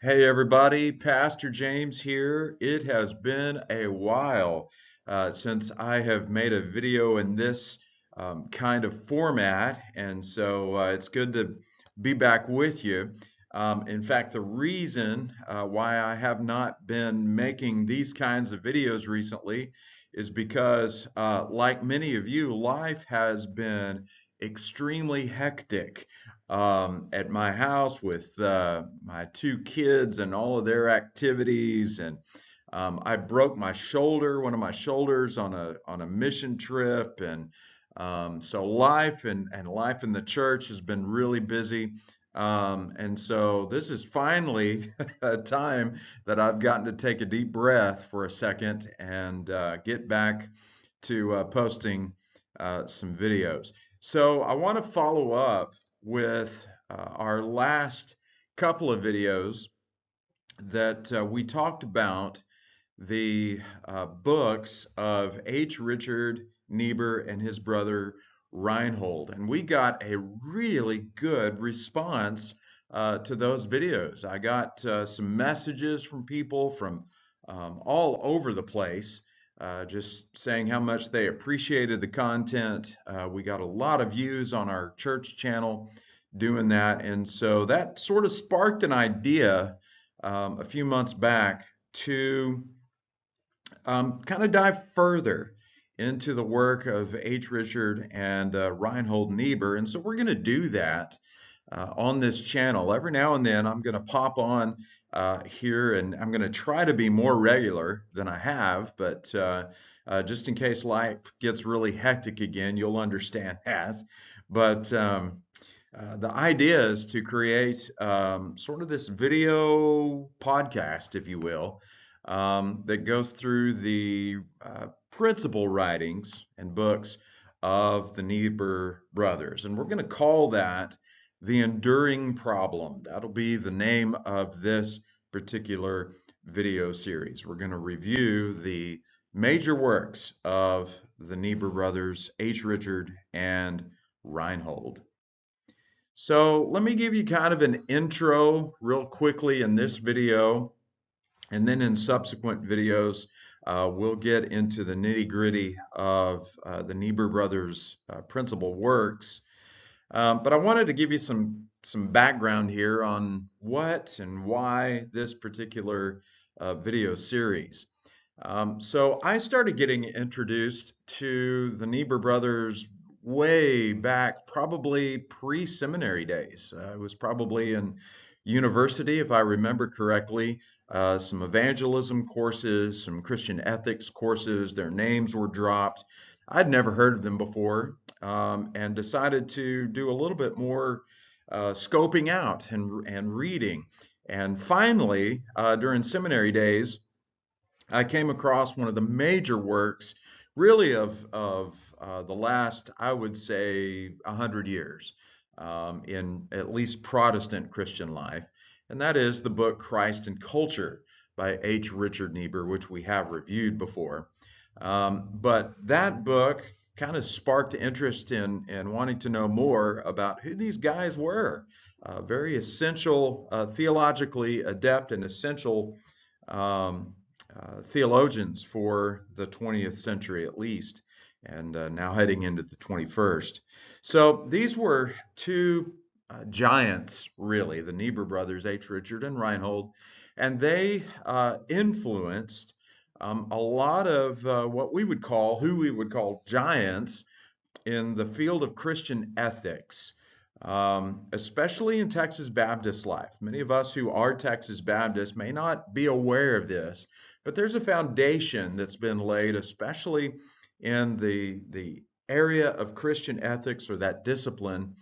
Hey everybody, Pastor James here. It has been a while since I have made a video in this kind of format, and so it's good to be back with you. In fact, the reason why I have not been making these kinds of videos recently is because, like many of you, life has been extremely hectic at my house with my two kids and all of their activities. And I broke my shoulder, one of my shoulders, on a mission trip, and so life in the church has been really busy. And so this is finally a time that I've gotten to take a deep breath for a second and get back to posting some videos. So I want to follow up with our last couple of videos that we talked about the books of H. Richard Niebuhr and his brother Reinhold. And we got a really good response to those videos. I got some messages from people from all over the place. Just saying how much they appreciated the content. We got a lot of views on our church channel doing that. And so that sort of sparked an idea a few months back to kind of dive further into the work of H. Richard and Reinhold Niebuhr. And so we're going to do that on this channel. Every now and then I'm going to pop on here and I'm going to try to be more regular than I have, but just in case life gets really hectic again, you'll understand that. But the idea is to create sort of this video podcast, if you will, that goes through the principal writings and books of the Niebuhr brothers. And we're going to call that the enduring problem. That'll be the name of this particular video series. We're going to review the major works of the Niebuhr brothers, H. Richard and Reinhold. So let me give you kind of an intro real quickly in this video, and then in subsequent videos, we'll get into the nitty-gritty of the Niebuhr brothers' principal works. But I wanted to give you some background here on what and why this particular video series. So I started getting introduced to the Niebuhr brothers way back, probably pre-seminary days. I was probably in university, if I remember correctly, some evangelism courses, some Christian ethics courses. Their names were dropped. I'd never heard of them before, and decided to do a little bit more scoping out and reading. And finally, during seminary days, I came across one of the major works, really of the last, I would say, 100 years in at least Protestant Christian life, and that is the book Christ and Culture by H. Richard Niebuhr, which we have reviewed before. But that book kind of sparked interest in wanting to know more about who these guys were. Very essential, theologically adept and essential um, theologians for the 20th century at least, and now heading into the 21st. So these were two giants, really, the Niebuhr brothers, H. Richard and Reinhold, and they influenced a lot of what we would call, who we would call giants in the field of Christian ethics, especially in Texas Baptist life. Many of us who are Texas Baptists may not be aware of this, but there's a foundation that's been laid, especially in the area of Christian ethics or that discipline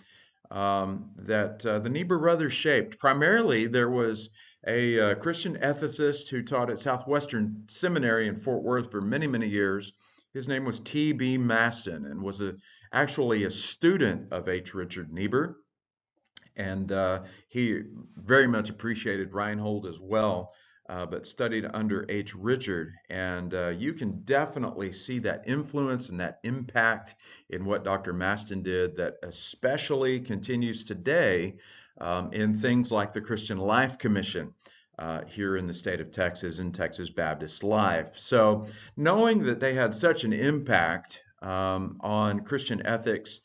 that the Niebuhr brothers shaped. Primarily, there was a Christian ethicist who taught at Southwestern Seminary in Fort Worth for many, many years. His name was T.B. Maston and was actually a student of H. Richard Niebuhr. And he very much appreciated Reinhold as well, but studied under H. Richard. And you can definitely see that influence and that impact in what Dr. Maston did that especially continues today in things like the Christian Life Commission. here in the state of Texas and Texas Baptist life. So, knowing that they had such an impact on Christian ethics,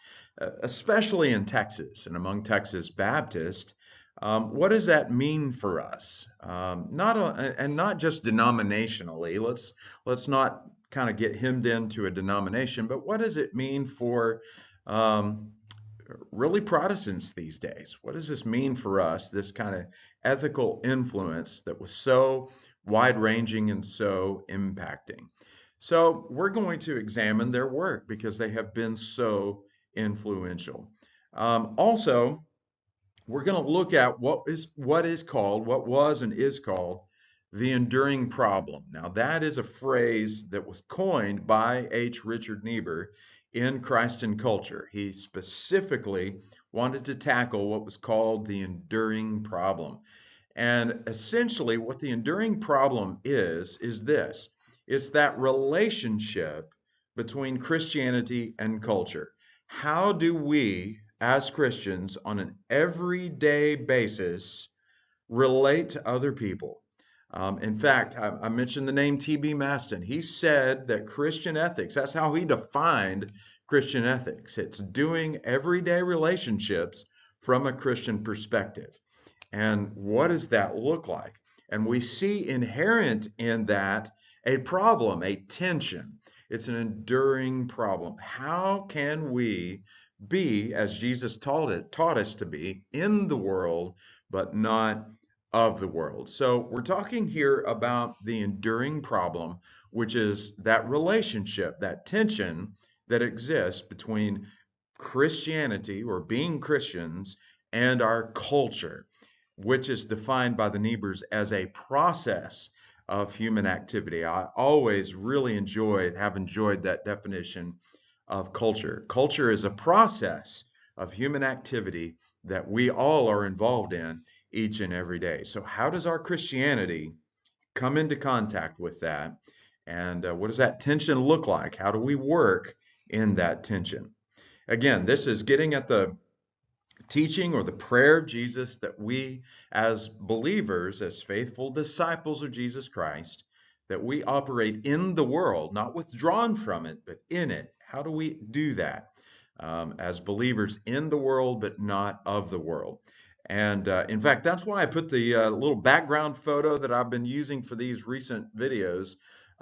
especially in Texas and among Texas Baptists, what does that mean for us? And not just denominationally. Let's not kind of get hemmed into a denomination, but what does it mean for um, really Protestants these days? What does this mean for us, this kind of ethical influence that was so wide ranging and so impacting? So, we're going to examine their work because they have been so influential. Also, we're going to look at what was and is called the enduring problem. Now, that is a phrase that was coined by H. Richard Niebuhr in Christ and Culture. He specifically wanted to tackle what was called the enduring problem. And essentially, what the enduring problem is this: it's that relationship between Christianity and culture. How do we, as Christians, on an everyday basis, relate to other people? In fact, I mentioned the name T.B. Maston. He said that Christian ethics, that's how he defined Christian ethics. It's doing everyday relationships from a Christian perspective. And what does that look like? And we see inherent in that a problem, a tension. It's an enduring problem. How can we be, as Jesus taught us to be, in the world, but not of the world? So we're talking here about the enduring problem, which is that relationship, that tension that exists between Christianity or being Christians and our culture, which is defined by the Niebuhrs as a process of human activity. I always really have enjoyed that definition of culture. Culture is a process of human activity that we all are involved in each and every day. So, how does our Christianity come into contact with that? And what does that tension look like? How do we work in that tension? Again, this is getting at the teaching or the prayer of Jesus that we, as believers, as faithful disciples of Jesus Christ, that we operate in the world, not withdrawn from it, but in it. How do we do that? As believers in the world, but not of the world. And in fact, that's why I put the little background photo that I've been using for these recent videos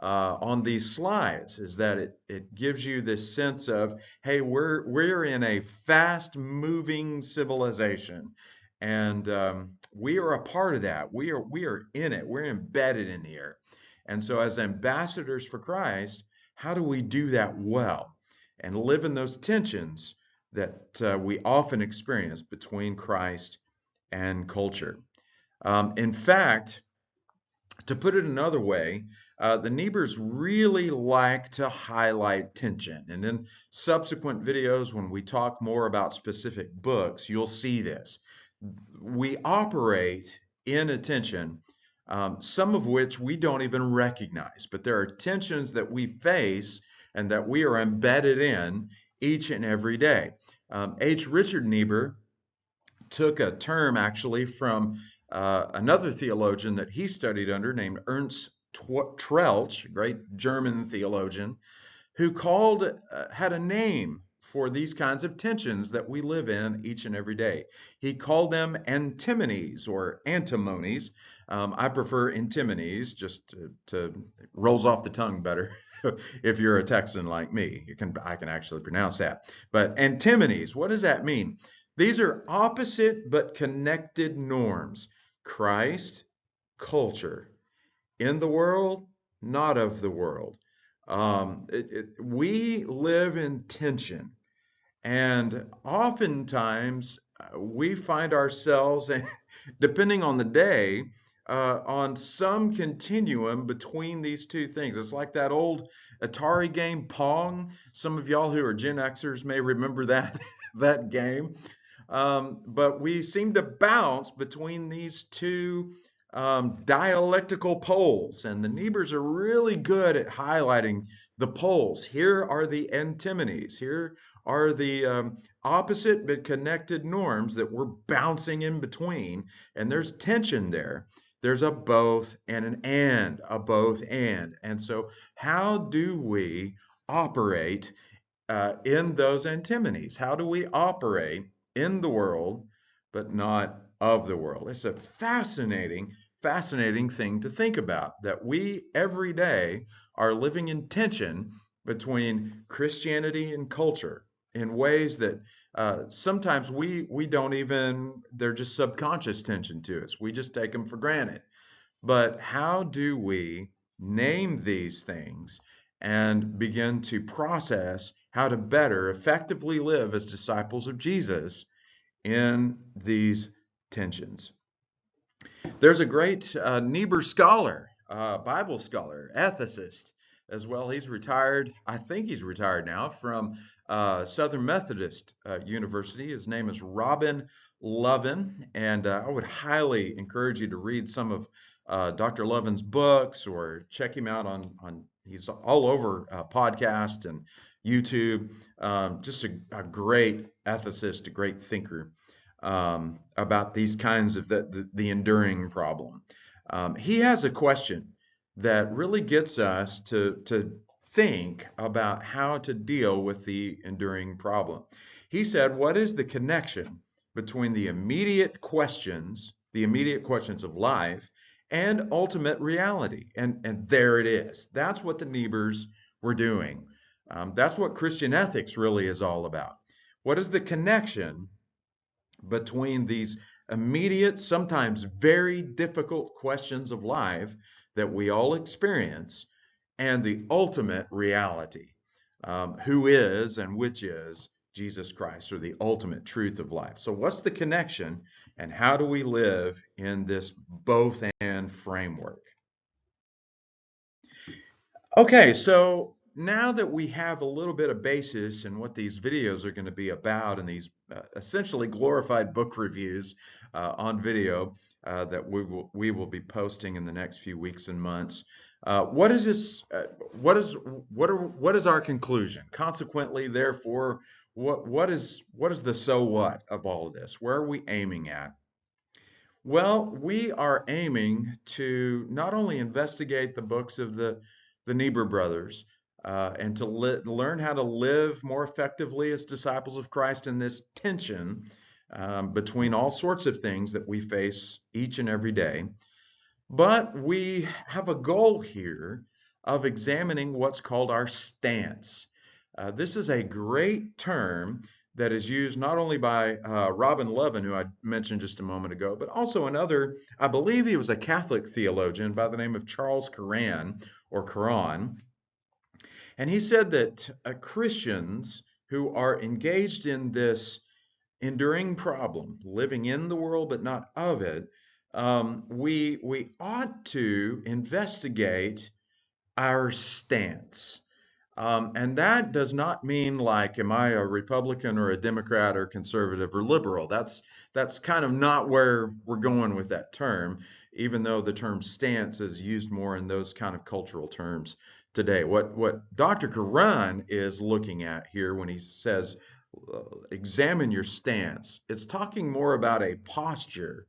on these slides, is that it gives you this sense of, hey, we're in a fast moving civilization, and we are a part of that. We are in it. We're embedded in here. And so as ambassadors for Christ, how do we do that well and live in those tensions that we often experience between Christ and culture? In fact, to put it another way, the Niebuhrs really like to highlight tension. And in subsequent videos, when we talk more about specific books, you'll see this. We operate in a tension, some of which we don't even recognize, but there are tensions that we face and that we are embedded in each and every day. H. Richard Niebuhr took a term actually from another theologian that he studied under named Ernst Troeltsch, a great German theologian, who had a name for these kinds of tensions that we live in each and every day. He called them antimonies or antimonies. I prefer antimonies, just to rolls off the tongue better. If you're a Texan like me, I can actually pronounce that. But antimonies, what does that mean? These are opposite but connected norms. Christ, culture, in the world, not of the world. We live in tension, and oftentimes we find ourselves, depending on the day, on some continuum between these two things. It's like that old Atari game Pong. Some of y'all who are Gen Xers may remember that that game. But we seem to bounce between these two dialectical poles, and the Niebuhrs are really good at highlighting the poles. Here are the antimonies. Here are the opposite but connected norms that we're bouncing in between, and there's tension there. There's a both and an and, a both and. And so, how do we operate in those antinomies? How do we operate in the world, but not of the world? It's a fascinating thing to think about that we every day are living in tension between Christianity and culture in ways that sometimes we don't even, they're just subconscious tension to us. We just take them for granted. But how do we name these things and begin to process how to better effectively live as disciples of Jesus in these tensions? There's a great Niebuhr scholar, Bible scholar, ethicist as well. He's retired. I think he's retired now from Southern Methodist University. His name is Robin Lovin, and I would highly encourage you to read some of Dr. Lovin's books or check him out on he's all over podcast and YouTube. Just a great ethicist, a great thinker about these kinds of the enduring problem. He has a question that really gets us to think about how to deal with the enduring problem. He said, what is the connection between the immediate questions of life and ultimate reality? And there it is. That's what the Niebuhrs were doing. That's what Christian ethics really is all about. What is the connection between these immediate, sometimes very difficult questions of life that we all experience and the ultimate reality, who is and which is Jesus Christ, or the ultimate truth of life? So, what's the connection, and how do we live in this both and framework? Okay, so now that we have a little bit of basis in what these videos are going to be about and these essentially glorified book reviews on video that we will be posting in the next few weeks and months, what is this? What is our conclusion? Consequently, therefore, what is the so what of all of this? Where are we aiming at? Well, we are aiming to not only investigate the books of the Niebuhr brothers and to learn how to live more effectively as disciples of Christ in this tension between all sorts of things that we face each and every day, but we have a goal here of examining what's called our stance. This is a great term that is used not only by Robin Lovin, who I mentioned just a moment ago, but also another, I believe he was a Catholic theologian by the name of Charles Curran, or Curran. And he said that Christians who are engaged in this enduring problem, living in the world but not of it, we ought to investigate our stance. And that does not mean like, am I a Republican or a Democrat or conservative or liberal? That's kind of not where we're going with that term, even though the term stance is used more in those kind of cultural terms today. What Dr. Karan is looking at here when he says examine your stance, it's talking more about a posture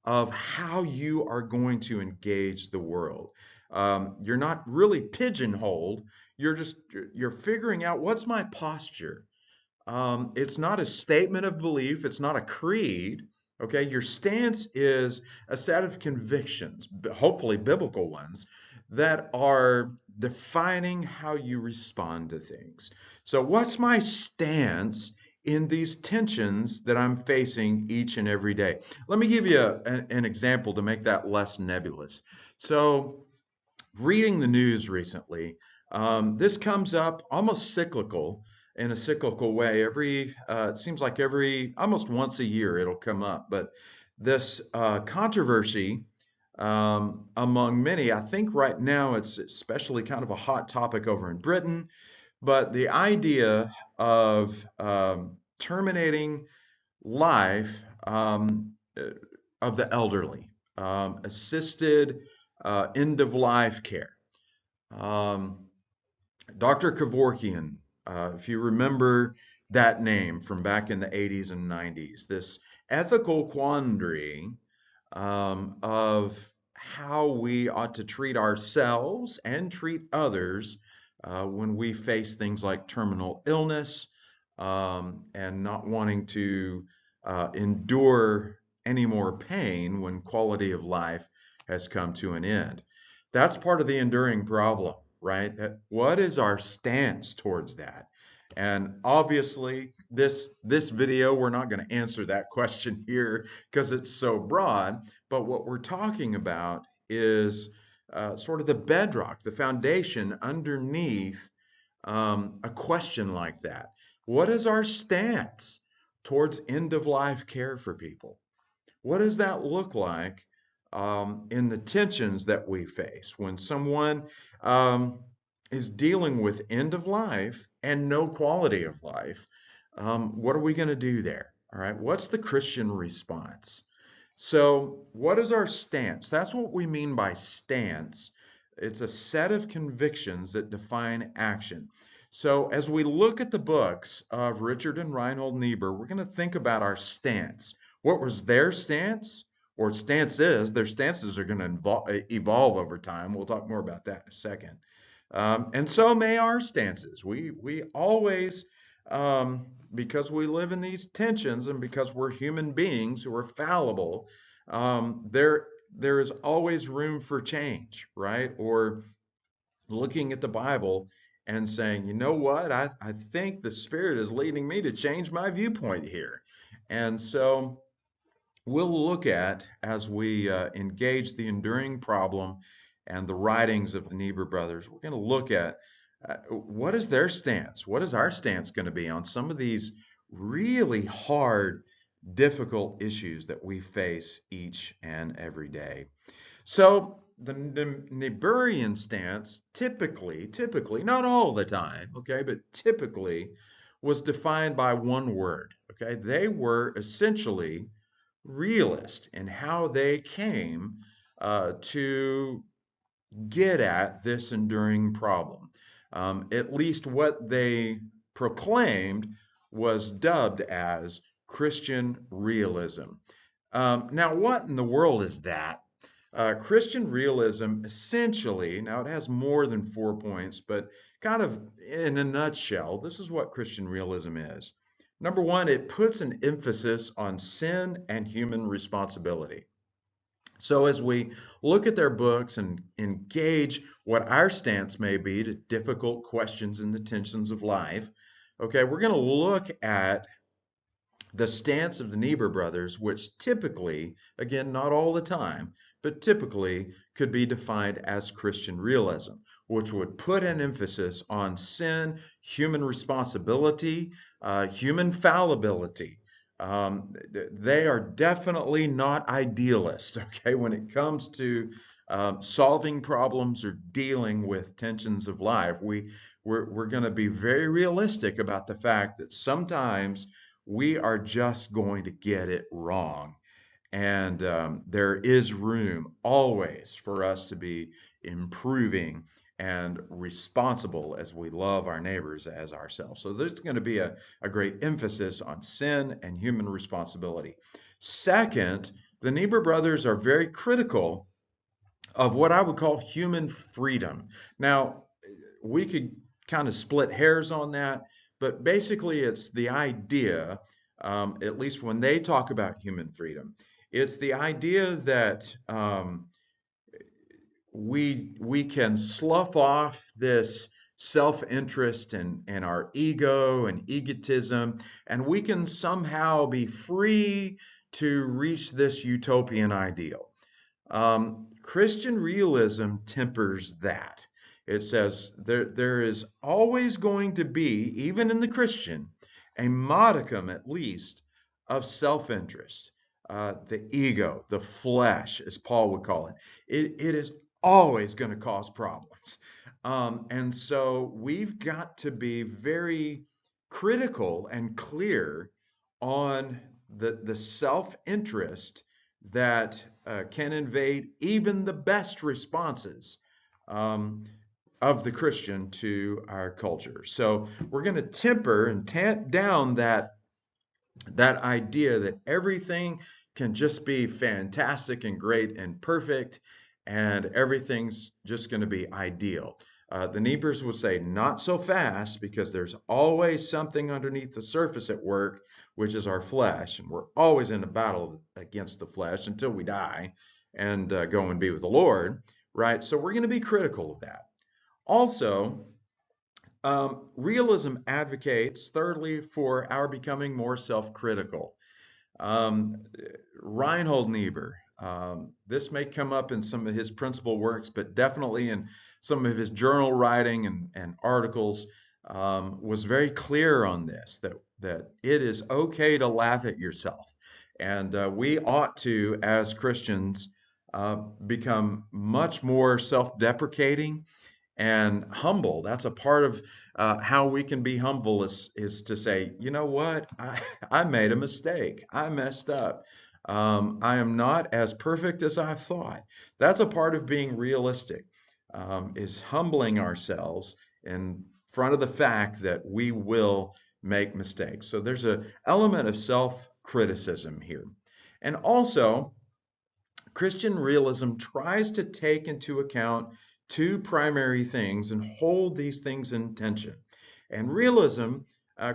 of how you are going to engage the world. You're not really pigeonholed. You're figuring out, what's my posture. It's not a statement of belief. It's not a creed. Okay, your stance is a set of convictions, hopefully biblical ones, that are defining how you respond to things. So, what's my stance in these tensions that I'm facing each and every day? Let me give you an example to make that less nebulous. So, reading the news recently, this comes up almost cyclical, in a cyclical way. It seems like every almost once a year it'll come up. But this controversy among many, I think right now it's especially kind of a hot topic over in Britain. But the idea of terminating life of the elderly, assisted end of life care. Um, Dr. Kevorkian, if you remember that name from back in the 80s and 90s, this ethical quandary of how we ought to treat ourselves and treat others when we face things like terminal illness and not wanting to endure any more pain when quality of life has come to an end. That's part of the enduring problem, right? What is our stance towards that? And obviously, this video, we're not going to answer that question here because it's so broad. But what we're talking about is sort of the bedrock, the foundation underneath a question like that. What is our stance towards end of life care for people? What does that look like in the tensions that we face when someone um, is dealing with end of life and no quality of life? What are we going to do there? All right, what's the Christian response? So, what is our stance? That's what we mean by stance. It's a set of convictions that define action. So, as we look at the books of Richard and Reinhold Niebuhr, we're going to think about our stance. What was their stance? Or stance is, their stances are going to evolve over time. We'll talk more about that in a second. And so may our stances. We always, because we live in these tensions and because we're human beings who are fallible, there is always room for change, right? Or looking at the Bible and saying, you know what, I think the Spirit is leading me to change my viewpoint here. And so we'll look at, as we engage the enduring problem and the writings of the Niebuhr brothers, we're going to look at what is their stance? What is our stance going to be on some of these really hard, difficult issues that we face each and every day? So the Niebuhrian stance typically, not all the time, okay, but typically was defined by one word, okay? They were essentially realist in how they came to get at this enduring problem. At least what they proclaimed was dubbed as Christian realism. Now, what in the world is that? Christian realism essentially, now it has more than 4 points, but kind of in a nutshell, this is what Christian realism is. Number one, it puts an emphasis on sin and human responsibility. So as we look at their books and engage what our stance may be to difficult questions and the tensions of life, okay, we're going to look at the stance of the Niebuhr brothers, which typically, again, not all the time, but typically could be defined as Christian realism, which would put an emphasis on sin, human responsibility, human fallibility. They are definitely not idealists, okay, when it comes to solving problems or dealing with tensions of life. We're going to be very realistic about the fact that sometimes we are just going to get it wrong. And there is room always for us to be improving and responsible as we love our neighbors as ourselves. So there's going to be a great emphasis on sin and human responsibility. Second, the Niebuhr brothers are very critical of what I would call human freedom. Now, we could kind of split hairs on that, but basically it's the idea, at least when they talk about human freedom, it's the idea that we can slough off this self-interest and our ego and egotism, and we can somehow be free to reach this utopian ideal. Christian realism tempers that. It says there is always going to be, even in the Christian, a modicum at least of self-interest, the ego, the flesh, as Paul would call it. It is always going to cause problems. And so we've got to be very critical and clear on the self-interest that can invade even the best responses of the Christian to our culture. So we're going to temper and tamp down that idea that everything can just be fantastic and great and perfect, and everything's just going to be ideal. The Niebuhrs would say, not so fast, because there's always something underneath the surface at work, which is our flesh. And we're always in a battle against the flesh until we die and go and be with the Lord, right? So we're going to be critical of that. Also, realism advocates, thirdly, for our becoming more self-critical. Um, Reinhold Niebuhr, this may come up in some of his principal works, but definitely in some of his journal writing and articles, was very clear on this, that it is okay to laugh at yourself. And we ought to, as Christians, become much more self-deprecating and humble. That's a part of how we can be humble, is to say, you know what, I made a mistake. I messed up. I am not as perfect as I thought. That's a part of being realistic, is humbling ourselves in front of the fact that we will make mistakes. So there's an element of self-criticism here. And also, Christian realism tries to take into account two primary things and hold these things in tension. And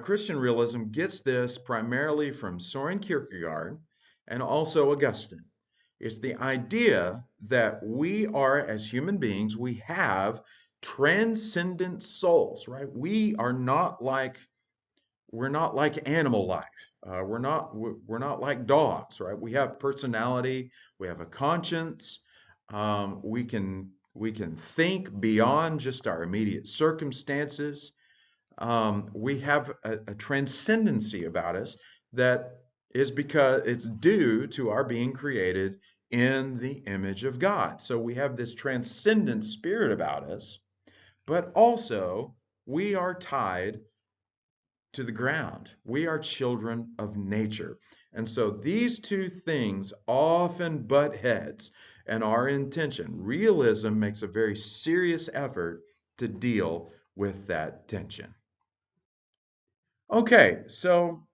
Christian realism gets this primarily from Soren Kierkegaard and also Augustine. It's the idea that we are, as human beings, we have transcendent souls, right? We're not like animal life. We're not like dogs, right? We have personality. We have a conscience. We can think beyond just our immediate circumstances. We have a transcendency about us that is because it's due to our being created in the image of God. So we have this transcendent spirit about us, but also we are tied to the ground. We are children of nature. And so these two things often butt heads and are in tension. Realism makes a very serious effort to deal with that tension. Okay, so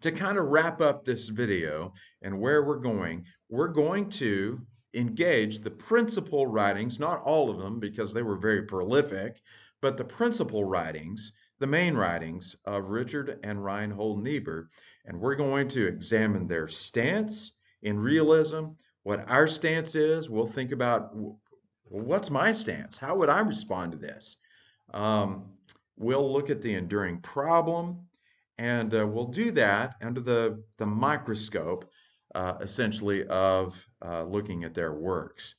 to kind of wrap up this video and where we're going to engage the principal writings, not all of them because they were very prolific, but the principal writings, the main writings of Richard and Reinhold Niebuhr, and we're going to examine their stance in realism, what our stance is. We'll think about, well, what's my stance? How would I respond to this? Um, we'll look at the enduring problem, and we'll do that under the microscope, essentially, of looking at their works.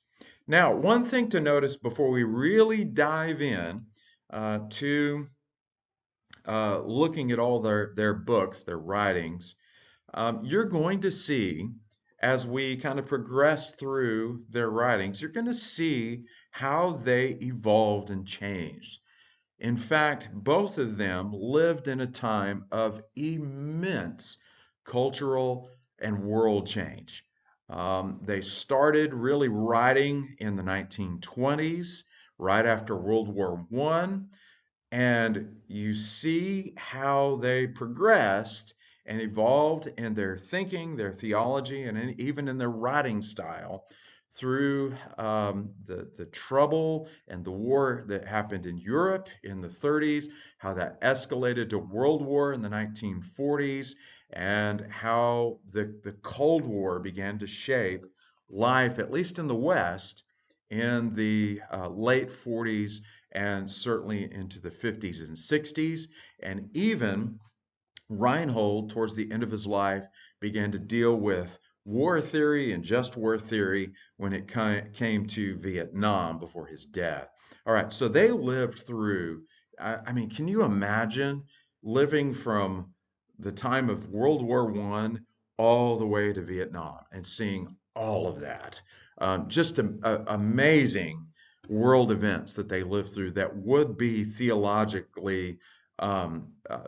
Now, one thing to notice before we really dive in to looking at all their books, their writings, you're going to see, as we kind of progress through their writings, you're going to see how they evolved and changed. In fact, both of them lived in a time of immense cultural and world change. They started really writing in the 1920s, right after World War I, and you see how they progressed and evolved in their thinking, their theology, and even in their writing style through the trouble and the war that happened in Europe in the 30s, how that escalated to World War in the 1940s, and how the Cold War began to shape life, at least in the West, in the late 40s and certainly into the 50s and 60s. And even Reinhold, towards the end of his life, began to deal with war theory and just war theory when it came to Vietnam before his death. All right, so they lived through, I mean, can you imagine living from the time of World War I all the way to Vietnam and seeing all of that? Just amazing world events that they lived through that would be theologically um, uh,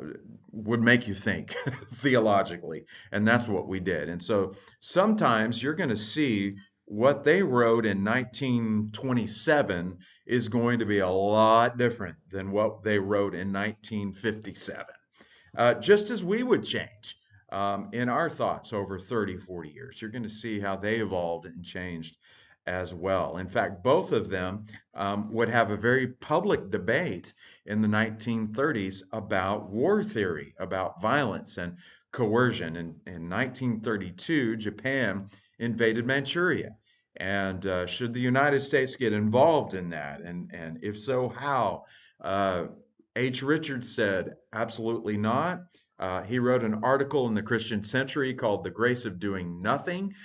would make you think theologically, and that's what we did. And so sometimes you're going to see what they wrote in 1927 is going to be a lot different than what they wrote in 1957, just as we would change in our thoughts over 30, 40 years. You're going to see how they evolved and changed as well. In fact, both of them would have a very public debate in the 1930s about war theory, about violence and coercion. In 1932, Japan invaded Manchuria. And should the United States get involved in that? And if so, how? Uh, H. Richards said, absolutely not. He wrote an article in the Christian Century called The Grace of Doing Nothing.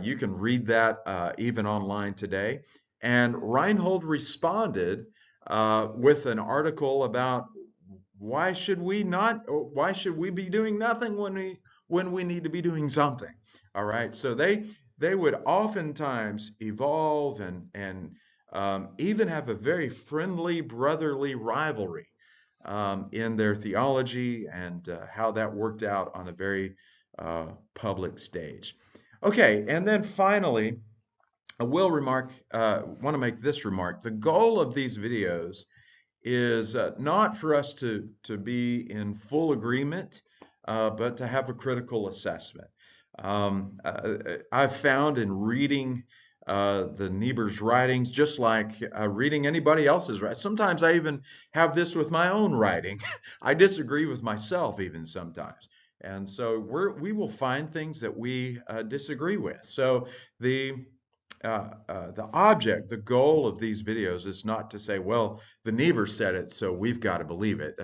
You can read that even online today. And Reinhold responded with an article about why should we be doing nothing when we need to be doing something? All right. So they would oftentimes evolve and even have a very friendly brotherly rivalry in their theology and how that worked out on a very public stage. Okay, and then finally, I will want to make this remark. The goal of these videos is not for us to be in full agreement, but to have a critical assessment. I've found in reading the Niebuhr's writings, just like reading anybody else's writings. Sometimes I even have this with my own writing. I disagree with myself even sometimes. And so we will find things that we disagree with. So the the object, the goal of these videos is not to say, well, the Niebuhr said it, so we've got to believe it.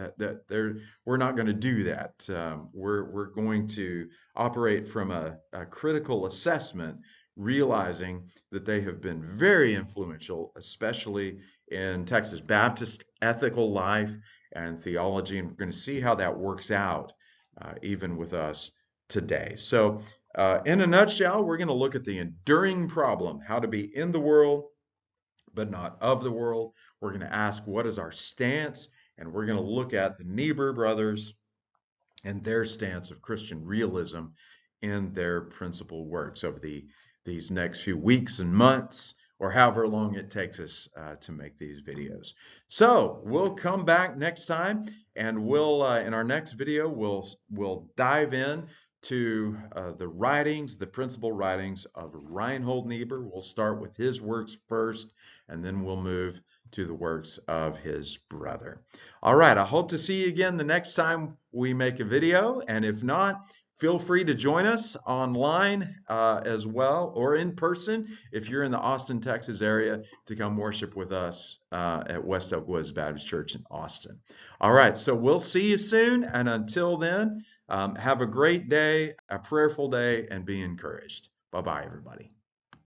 We're not going to do that. We're going to operate from a critical assessment, realizing that they have been very influential, especially in Texas Baptist ethical life and theology, and we're going to see how that works out even with us today. So in a nutshell, we're going to look at the enduring problem, how to be in the world, but not of the world. We're going to ask, what is our stance? And we're going to look at the Niebuhr brothers and their stance of Christian realism in their principal works over these next few weeks and months, or however long it takes us to make these videos. So we'll come back next time, and we'll in our next video we'll dive in to the writings, the principal writings of Reinhold Niebuhr. We'll start with his works first, and then we'll move to the works of his brother. All right, I hope to see you again the next time we make a video, and if not, feel free to join us online as well, or in person if you're in the Austin, Texas area, to come worship with us at West Oak Woods Baptist Church in Austin. All right, so we'll see you soon, and until then, have a great day, a prayerful day, and be encouraged. Bye-bye, everybody.